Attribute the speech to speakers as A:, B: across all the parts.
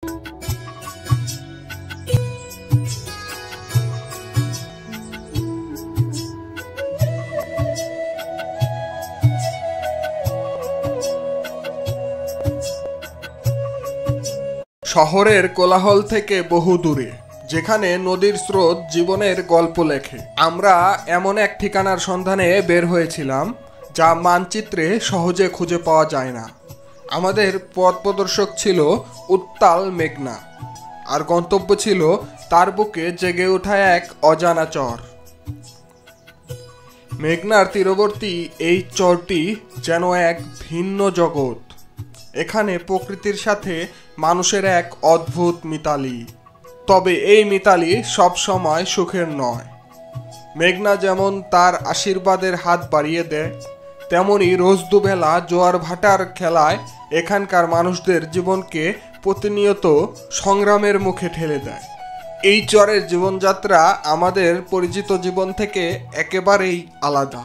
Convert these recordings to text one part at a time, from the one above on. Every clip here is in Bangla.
A: শহরের কোলাহল থেকে বহু দূরে, যেখানে নদীর স্রোত জীবনের গল্প লেখে, আমরা এমন এক ঠিকানার সন্ধানে বের হয়েছিলাম যা মানচিত্রে সহজে খুঁজে পাওয়া যায় না। আমাদের পথ প্রদর্শক ছিল উত্তাল মেঘনা, আর গন্তব্য ছিল তার বুকে জেগে ওঠা এক অজানা চর। মেঘনার তীরবর্তী এই চরটি যেন এক ভিন্ন জগৎ। এখানে প্রকৃতির সাথে মানুষের এক অদ্ভুত মিতালি। তবে এই মিতালি সব সময় সুখের নয়। মেঘনা যেমন তার আশীর্বাদের হাত বাড়িয়ে দেয়, তেমনি রোজ দুবেলা জোয়ার ভাটার খেলায় এখানকার মানুষদের জীবনকে প্রতিনিয়ত সংগ্রামের মুখে ঠেলে দেয়। এই চরের জীবনযাত্রা আমাদের পরিচিত জীবন থেকে একেবারেই আলাদা।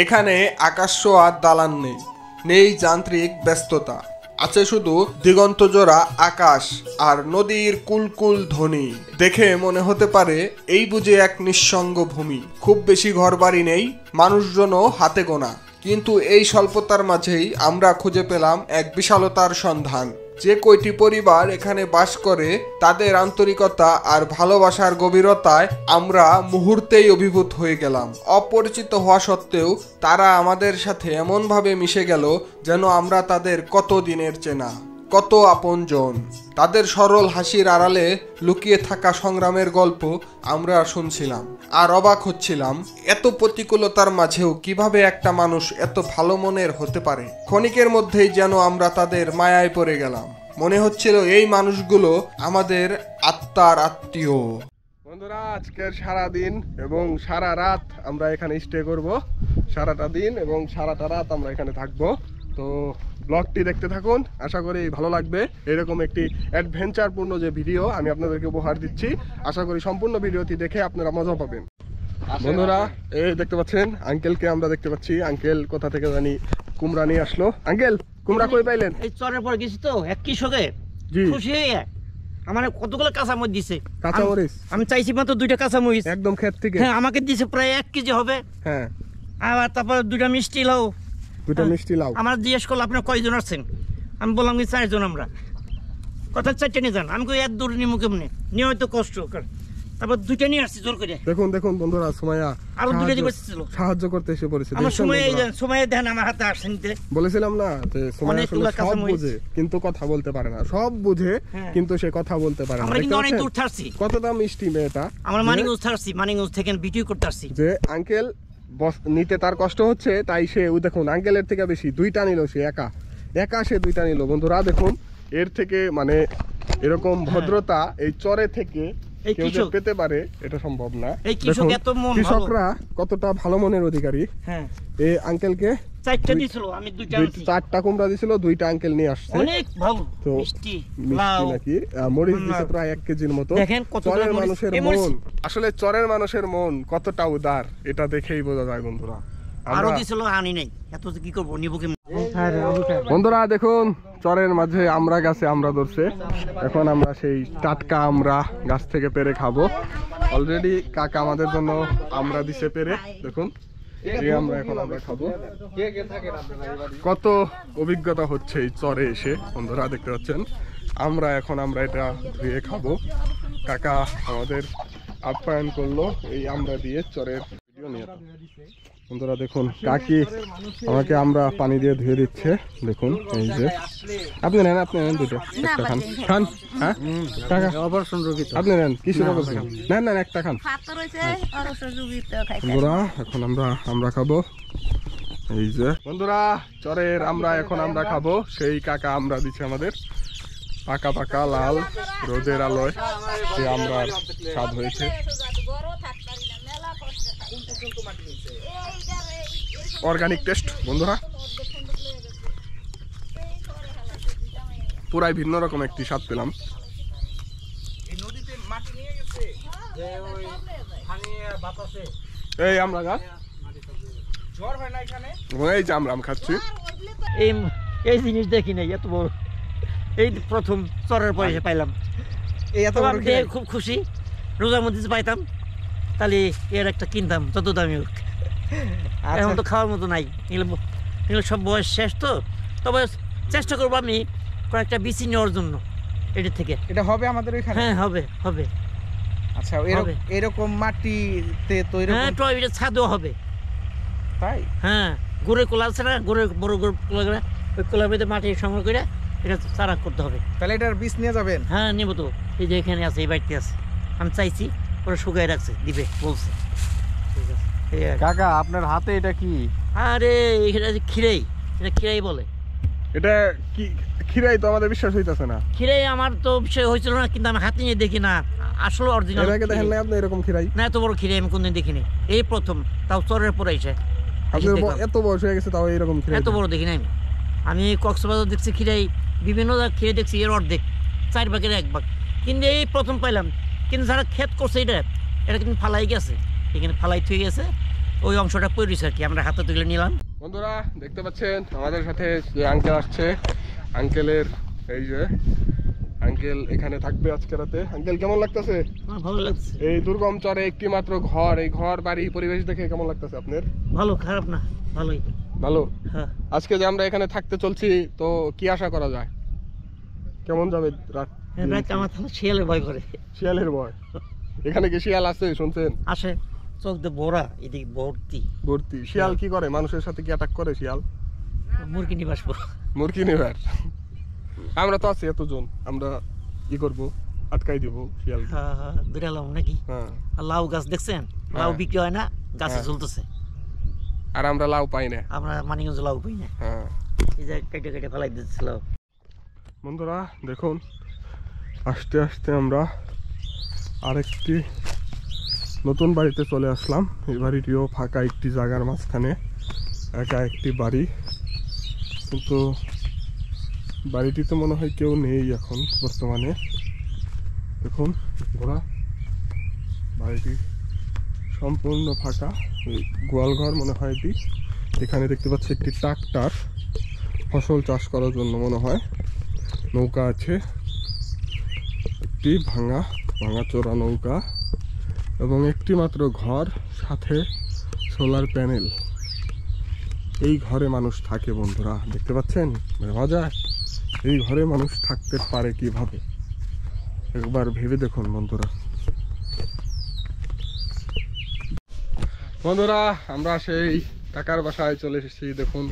A: এখানে আকাশ ছোঁয়া দালান নেই, নেই যান্ত্রিক ব্যস্ততা, আছে শুধু দিগন্তজোড়া আকাশ আর নদীর কুলকুল ধ্বনি। দেখে মনে হতে পারে এই বুঝে এক নিঃসঙ্গ ভূমি। খুব বেশি ঘরবাড়ি নেই, মানুষজনও হাতে গোনা, কিন্তু এই স্বল্পতার মাঝেই আমরা খুঁজে পেলাম এক বিশালতার সন্ধান। যে কয়টি পরিবার এখানে বাস করে, তাদের আন্তরিকতা আর ভালোবাসার গভীরতায় আমরা মুহূর্তেই অভিভূত হয়ে গেলাম। অপরিচিত হওয়া সত্ত্বেও তারা আমাদের সাথে এমনভাবে মিশে গেল যেন আমরা তাদের কত দিনের চেনা, কত আপনজন। তাদের সরল হাসির আড়ালে লুকিয়ে থাকা সংগ্রামের গল্প আমরা শুনছিলাম আর অবাক হচ্ছিলাম, এত প্রতিকূলতার মাঝেও কিভাবে একটা মানুষ এত ভালো মনের হতে পারে। ক্ষণিকের মধ্যেই যেন আমরা তাদের মায়ায় পড়ে গেলাম। মনে হচ্ছিল এই মানুষগুলো আমাদের আত্মার আত্মীয়। বন্ধুরা, আজকের সারা দিন এবং সারা রাত আমরা এখানে স্টে করব। সারাটা দিন এবং সারাটা রাত আমরা এখানে থাকবো। তো ব্লগটি দেখতে থাকুন, আশা করি ভালো লাগবে। এরকম একটি অ্যাডভেঞ্চারপূর্ণ যে ভিডিও আমি আপনাদেরকে উপহার দিচ্ছি, আশা করি সম্পূর্ণ ভিডিওটি দেখে আপনারা মজা পাবেন। বন্ধুরা, এই দেখতে পাচ্ছেন আঙ্কেলকে আমরা দেখতে পাচ্ছি। আঙ্কেল কোথা থেকে জানি কুমড়া নিয়ে আসলো। আঙ্কেল, কুমড়া কই পাইলেন?
B: এই চরের পর গেছি তো এক কৃষকে, খুশি হয়ে আমার কতগুলো কাঁচামরিচ দিছে।
A: কাঁচামরিচ
B: আমি চাইছি মাত্র 2টা কাঁচামরিচ
A: একদম ক্ষেত থেকে।
B: হ্যাঁ, আমাকে দিছে প্রায় 1 কেজি হবে।
A: হ্যাঁ,
B: আবার তারপর 2টা মিষ্টি লাউ।
A: 2টা মিষ্টি লাউ।
B: আমার জিজ্ঞেস করলো আপনার কয়জন আসছেন, আমি বললাম কি 4 জন আমরা। কথা 4টে নিয়ে যান, আমি কই এক দূর নিমু কেমনে, নিয়ে হয়তো কষ্ট। তারপর 2টা নিয়ে আসছি জোর করে।
A: দেখুন দেখুন বন্ধুরা, সুমাইয়া
B: আরো 2টা দিবছিল
A: সাহায্য করতে এসে পড়েছে।
B: আমার সময় দেন আমার হাতে আসছে নিতে।
A: বলেছিলাম না যে সুমাইয়া সব বুঝে কিন্তু কথা বলতে পারে না। সব বুঝে কিন্তু সে কথা বলতে পারে না।
B: আমরা কিন্তু অনেক দূর থাকছি।
A: কতটা মিষ্টি মেয়েটা।
B: আমরা মানিকগঞ্জ থাকছি, মানিকগঞ্জ থেকে ভিডিও করতে আসছি।
A: যে আঙ্কেল নিতে তার কষ্ট হচ্ছে, তাই সে দেখুন আঙ্কেলের থেকে বেশি 2টা নিল। সে একা সে 2টা নিল। বন্ধুরা দেখুন, এর থেকে মানে এরকম ভদ্রতা এই চরে থেকে কেউ পেতে পারে এটা সম্ভব না। কৃষকরা কতটা ভালো মনের অধিকারী।
B: হ্যাঁ,
A: এই আঙ্কেলকে
B: 4টা দিছিল, আমি 2টা আনছি।
A: 4টা কুমড়া দিছিল, 2টা আঙ্কেল নিয়ে আসছে।
B: অনেক ভালো মিষ্টি
A: নাকি মরিচ দিছে প্রায় 1 কেজির মতো।
B: দেখেন
A: চরের মানুষের মন, আসলে চরের মানুষের মন কতটা উদার এটা দেখেই বোঝা যায়। বন্ধুরা
B: আরো দিছিল, আনি নাই, এত কি করব, নিব কি?
A: বন্ধুরা দেখুন, চরের মাঝে আমরা গাছে আমরা ধরছে। এখন আমরা সেই টাটকা আমরা গাছ থেকে পেরে খাবো। অলরেডি কাকা আমাদের জন্য আমরা দিছে পেরে। দেখুন এই আমরা এখন আমরা খাবো। কত অভিজ্ঞতা হচ্ছে এই চরে এসে। বন্ধুরা দেখতে পাচ্ছেন, আমরা এটা ধুয়ে খাবো। কাকা আমাদের আপ্যায়ন করলো এই আমরা দিয়ে চরের ভিডিও নিয়ে। বন্ধুরা দেখুন, কাকি আমাকে আমরা পানি দিয়ে ধুয়ে দিচ্ছে। দেখুন এই যে, আপনি নেন 2টা, একটা খান। খান। হ্যাঁ কাকা, আপনি নেন, কি শুরু করছেন? নেন একটা খান। বন্ধুরা এখন আমরা খাবো। এই যে বন্ধুরা, চরের এখন আমরা খাবো। সেই কাকা আমরা দিচ্ছে আমাদের, পাকা পাকা লাল রোদের আলোয় যে আমরা স্বাদ হয়েছে। অর্গানিক টেস্ট বন্ধুরা, পুরাই ভিন্ন রকম একটি স্বাদ পেলাম। এই আমরা গাছ, এই যে আমরা খাচ্ছি।
B: এই জিনিস দেখি নাই, এত বড় এই প্রথম চরের পয়সা পাইলাম।
C: এই এত বড় খিরাই?
B: খুব খুশি, রোজার মধ্যে যে পাইতাম তাহলে এর একটা কিনতাম যত দামি হোক। এখন তো খাওয়ার মতো নাই, এগুলো সব বয়স শেষ তো। তবে চেষ্টা করবো আমি কয়েকটা বিচি নেওয়ার জন্য এটার থেকে।
C: এটা হবে আমাদের ওইখানে?
B: হ্যাঁ হবে হবে।
C: আচ্ছা,
B: হবে।
C: এরকম মাটিতে তো
B: হ্যাঁ এটা ছাদও হবে।
C: তাই?
B: হ্যাঁ, গুড়ের কোলা আছে না, গুড়ের বড় গুড় কোলা করে, ওই কোলার মধ্যে মাটি সংগ্রহ করে এটা চারা করতে হবে।
C: তাহলে এটার বীজ নিয়ে যাবেন?
B: হ্যাঁ নেবো তো, এই যে এখানে আছে, এই বাড়িতে আছে। আমি চাইছি ওরা শুকাই রাখছে, দিবে বলছে। ঠিক আছে এই আর কি।
D: কাকা আপনার হাতে এটা কি?
B: আরে এটা যে খিরাই, এটা খিরাই বলে।
A: এটা কি খিরাই? তো আমাদের বিশ্বাস হইতাছে না।
B: খিরাই আমার তো বিষয় হয়েছিল না, কিন্তু আমি হাতে নিয়ে দেখি না আসলে অরিজিনাল।
A: এর আগে দেখেন না আপনি এরকম খিরাই?
B: না, এত বড় খিরাই আমি কোনদিন দেখিনি, এই প্রথম, তাও চরের পরে এসে।
A: আপনার এত বয়স হয়ে গেছে তাও এরকম খিরাই?
B: এত বড় দেখি না আমি কক্সবাজার দেখছি খিরাই, বিভিন্ন খিরাই দেখছি এর অর্ধেক, 4 ভাগের 1 ভাগ, কিন্তু এই প্রথম পাইলাম। কিন্তু যারা ক্ষেত করছে এটা কিন্তু ফালাই গেছে, এখানে ফালাই থুয়ে গেছে, ওই অংশটা পড়েছে আর কি, আমরা হাতে তুলে নিলাম।
A: বন্ধুরা দেখতে পাচ্ছেন আমাদের সাথে যে আঙ্কেল আসছে, আঙ্কেলের এই যে আঙ্কেল এখানে থাকবে আজকে রাতে। আঙ্কেল কেমন লাগতেছে?
B: আমার ভালো লাগছে।
A: এই দুর্গম চরে একটি মাত্র ঘর, এই ঘর বাড়ি পরিবেশ দেখে কেমন লাগতেছে আপনার?
B: ভালো, খারাপ না, ভালোই।
A: ভালো।
B: হ্যাঁ,
A: আজকে যে আমরা এখানে থাকতে চলছি, তো কি আশা করা যায়? কেমন যাবে রাত?
B: রাত আমার তাহলে শিয়ালে ভয় করে।
A: শিয়ালের ভয়? এখানে কি শিয়াল আছে শুনছেন?
B: আসে, চোখ দিয়ে ভরা, এদিকে ভর্তি
A: ভর্তি। শিয়াল কি করে? মানুষের সাথে কি অ্যাটাক করে শিয়াল?
B: মুরগি নিয়ে বাসবো।
A: মুরগি নেবার? আমরা তো আছি এতজন, আমরা কি করব? আটকাই দিব শিয়াল।
B: হ্যাঁ হ্যাঁ, দুরালাম নাকি?
A: হ্যাঁ।
B: আর লাউ গাছ দেখছেন? লাউ
A: হ্যাঁ।
B: বিক্রি হয় না, গাছে
A: হ্যাঁ।
B: ঝুলতেছে।
A: আর আমরা লাউ পাই না।
B: আমরা মানিকগঞ্জ লাউ পাই না,
A: হ্যাঁ।
B: এই যে কেটে কেটে ফেলাই দিচ্ছিল।
A: বন্ধুরা দেখুন, আস্তে আস্তে আমরা আরেকটি নতুন বাড়িতে চলে আসলাম। এই বাড়িটিও ফাঁকা একটি জায়গার মাঝখানে, একা একটি বাড়ি, কিন্তু বাড়িটিতে মনে হয় কেউ নেই এখন বর্তমানে। দেখুন ঘোরা, বাড়িটি সম্পূর্ণ ফাঁকা, গোয়াল ঘর মনে হয় এটি। এখানে দেখতে পাচ্ছি একটি ট্রাক্টর ফসল চাষ করার জন্য মনে হয়, নৌকা আছে, একটি ভাঙাচোরা নৌকা, এবং একটি মাত্র ঘর, সাথে সোলার প্যানেল। এই ঘরে মানুষ থাকে বন্ধুরা, দেখতে পাচ্ছেন? ভাবা যায় এই ঘরে মানুষ থাকতে পারে কিভাবে? একবার ভেবে দেখুন বন্ধুরা। বন্ধুরা আমরা সেই কাকার বাসায় চলে এসেছি। দেখুন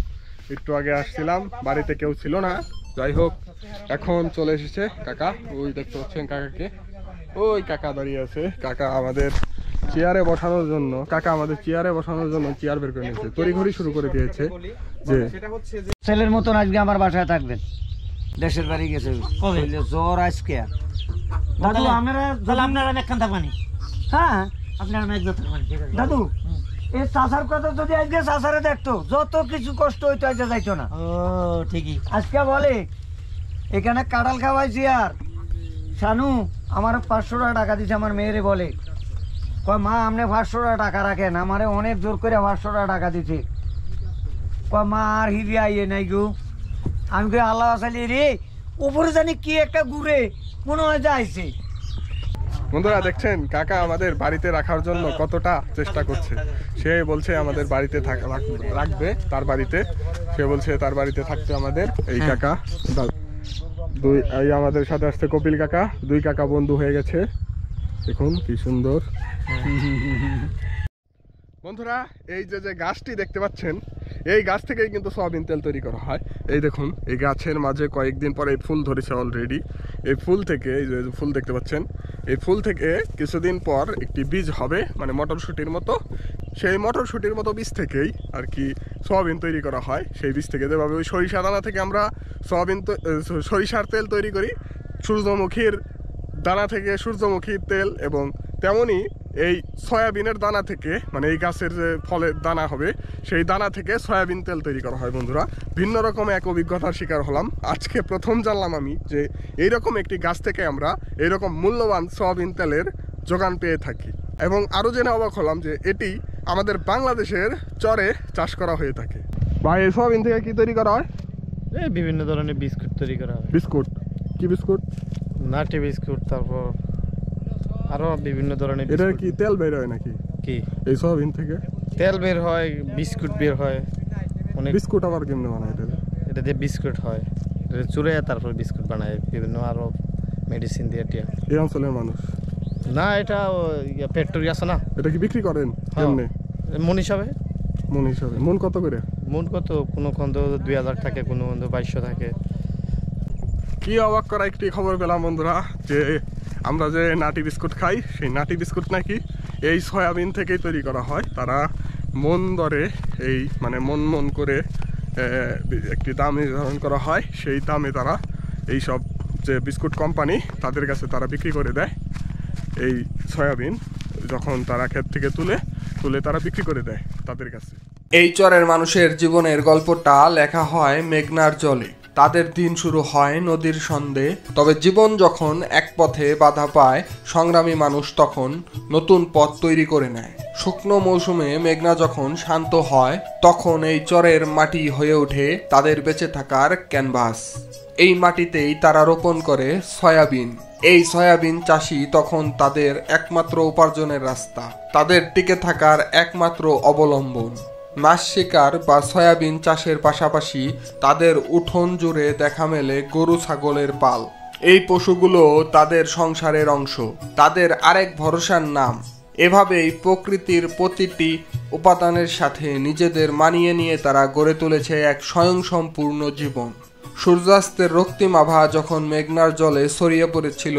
A: একটু আগে আসছিলাম, বাড়িতে কেউ ছিল না, যাই হোক এখন চলে এসেছে কাকা। ওই দেখতে পাচ্ছেন কাকাকে, ওই কাকা দাঁড়িয়ে আছে। কাকা আমাদের চেয়ারে বসানোর জন্য চেয়ার বের করে নিয়েছে, তড়িঘড়ি শুরু করে দিয়েছে যে
E: ছেলের মতন আজকে আমার বাসায় থাকবেন। দেশের বাড়ি গেছে,
B: কবে?
E: জ্বর আজকে।
B: দাদু আপনারা একখান থাকবানি।
E: হ্যাঁ
B: আপনারা একজন থাকবানি, ঠিক আছে
E: দাদু, এই চাষার কথা যদি আজকে চাষারে দেখতো, যত কিছু কষ্ট হইতো আজকে যাইতো না।
B: ও ঠিকই।
E: আজকে বলে এখানে কাঁঠাল খাওয়াইছি, আর শানু আমার 500 টাকা দিছে। আমার মেয়েরে বলে, কয় মা আপনি 500 টাকা রাখেন, আমারে অনেক জোর করে 500 টাকা দিছে। কয় মা আর হিরি আইয়ে নাই গো। আমি কই আল্লাহ আসালি রে, উপরে জানি কি একটা ঘুরে, মনে হয় যে আইছে।
A: বন্ধুরা দেখছেন কাকা আমাদের বাড়িতে রাখার জন্য কতটা চেষ্টা করছে। সে বলছে আমাদের বাড়িতে রাখবে, তার বাড়িতে, সে বলছে তার বাড়িতে থাকতে আমাদের। এই কাকা এই আমাদের সাথে আসছে কপিল কাকা, 2 কাকা বন্ধু হয়ে গেছে। দেখুন কি সুন্দর। বন্ধুরা এই যে গাছটি দেখতে পাচ্ছেন, এই গাছ থেকেই কিন্তু সয়াবিন তেল তৈরি করা হয়। এই দেখুন এই গাছের মাঝে কয়েকদিন পরে এই ফুল ধরেছে অলরেডি। এই ফুল থেকে, এই যে ফুল দেখতে পাচ্ছেন, এই ফুল থেকে কিছুদিন পর একটি বীজ হবে, মানে মটরশুঁটির মতো। সেই মটরশুঁটির মতো বীজ থেকেই আর কি সয়াবিন তৈরি করা হয়। সেই বীজ থেকে যেভাবে ওই সরিষা দানা থেকে আমরা সরিষার তেল তৈরি করি, সূর্যমুখীর দানা থেকে সূর্যমুখীর তেল, এবং তেমনই এই সয়াবিনের দানা থেকে, মানে এই গাছের যে ফলের দানা হবে, সেই দানা থেকে সয়াবিন তেল তৈরি করা হয়। বন্ধুরা ভিন্ন রকম এক অভিজ্ঞতার শিকার হলাম। আজকে প্রথম জানলাম আমি যে এইরকম একটি গাছ থেকে আমরা এইরকম মূল্যবান সয়াবিন তেলের যোগান পেয়ে থাকি, এবং আরও জেনে অবাক হলাম যে এটি আমাদের বাংলাদেশের চরে চাষ করা হয়ে থাকে। ভাই এই সয়াবিন থেকে কি তৈরি করা হয়?
D: বিভিন্ন ধরনের বিস্কুট তৈরি করা হয়।
A: বিস্কুট। কি বিস্কুট?
D: নাটি বিস্কুট, তারপর আরো বিভিন্ন ধরনের
A: এটা
D: বিস্কুট।
A: কি তেল বের হয় নাকি
D: কি
A: এই সয়াবিন থেকে?
D: তেল বের হয়, বিস্কুট বের হয় অনেক।
A: বিস্কুট আবার কেমনে বানায় এটা?
D: এটা দিয়ে বিস্কুট হয়, এটা চুড়ে তারপর বিস্কুট বানায় বিভিন্ন আরো মেডিসিন দিয়ে টিয়া।
A: এই অঞ্চলের মানুষ
D: না, এটা ফ্যাক্টরি আছে না।
A: এটা কি বিক্রি করেন
D: হ্যাঁ।
A: কেমনে?
D: মন হিসাবে।
A: মন হিসাবে? মন কত করে?
D: মন কত, কোনো খন্দ 2000 থাকে, কোনো খন্দ 2200 থাকে।
A: কি অবাক করা একটি খবর পেলাম বন্ধুরা, যে আমরা যে নাটি বিস্কুট খাই সেই নাটি বিস্কুট নাকি এই সয়াবিন থেকেই তৈরি করা হয়। তারা মন দরে এই মানে মন করে একটি দাম নির্ধারণ করা হয়, সেই দামে তারা এই সব যে বিস্কুট কোম্পানি তাদের কাছে তারা বিক্রি করে দেয়। এই সয়াবিন যখন তারা ক্ষেত থেকে তুলে তারা বিক্রি করে দেয় তাদের কাছে। এই চরের মানুষের জীবনের গল্পটা লেখা হয় মেঘনার জলে। তাদের দিন শুরু হয় নদীর সন্ধ্যে। তবে জীবন যখন এক পথে বাধা পায়, সংগ্রামী মানুষ তখন নতুন পথ তৈরি করে নেয়। শুকনো মৌসুমে মেঘনা যখন শান্ত হয়, তখন এই চরের মাটি হয়ে ওঠে তাদের বেঁচে থাকার ক্যানভাস। এই মাটিতেই তারা রোপণ করে সয়াবিন। এই সয়াবিন চাষই তখন তাদের একমাত্র উপার্জনের রাস্তা, তাদের টিকে থাকার একমাত্র অবলম্বন। মাছ শিকার বা সয়াবিন চাষের পাশাপাশি তাদের উঠোন জুড়ে দেখা মেলে গরু ছাগলের পাল। এই পশুগুলো তাদের সংসারের অংশ, তাদের আরেক ভরসার নাম। এভাবেই প্রকৃতির প্রতিটি উপাদানের সাথে নিজেদের মানিয়ে নিয়ে তারা গড়ে তুলেছে এক স্বয়ংসম্পূর্ণ জীবন। সূর্যাস্তের রক্তিম আভা যখন মেঘনার জলে ছড়িয়ে পড়েছিল,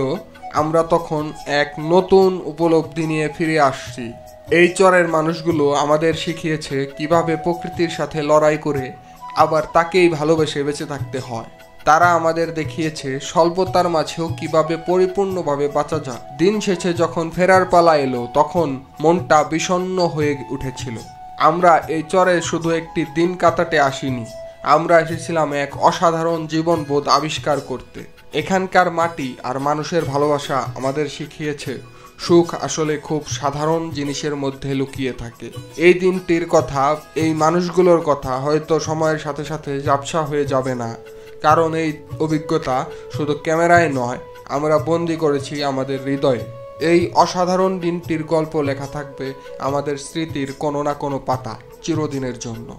A: আমরা তখন এক নতুন উপলব্ধি নিয়ে ফিরে আসছি। এই চরের মানুষগুলো আমাদের শিখিয়েছে কিভাবে প্রকৃতির সাথে লড়াই করে আবার তাকেই ভালোবেসে বেঁচে থাকতে হয়। তারা আমাদের দেখিয়েছে স্বল্পতার মাঝেও কিভাবে পরিপূর্ণভাবে বাঁচা যায়। দিন শেষে যখন ফেরার পালা এলো, তখন মনটা বিষণ্ণ হয়ে উঠেছিল। আমরা এই চরে শুধু একটি দিন কাটাতে আসিনি, আমরা এসেছিলাম এক অসাধারণ জীবনবোধ আবিষ্কার করতে। এখানকার মাটি আর মানুষের ভালোবাসা আমাদের শিখিয়েছে সুখ আসলে খুব সাধারণ জিনিসের মধ্যে লুকিয়ে থাকে। এই দিনটির কথা, এই মানুষগুলোর কথা হয়তো সময়ের সাথে সাথে ঝাপসা হয়ে যাবে না, কারণ এই অভিজ্ঞতা শুধু ক্যামেরায় নয়, আমরা বন্দি করেছি আমাদের হৃদয়ে। এই অসাধারণ দিনটির গল্প লেখা থাকবে আমাদের স্মৃতির কোনো না কোনো পাতা চিরদিনের জন্য।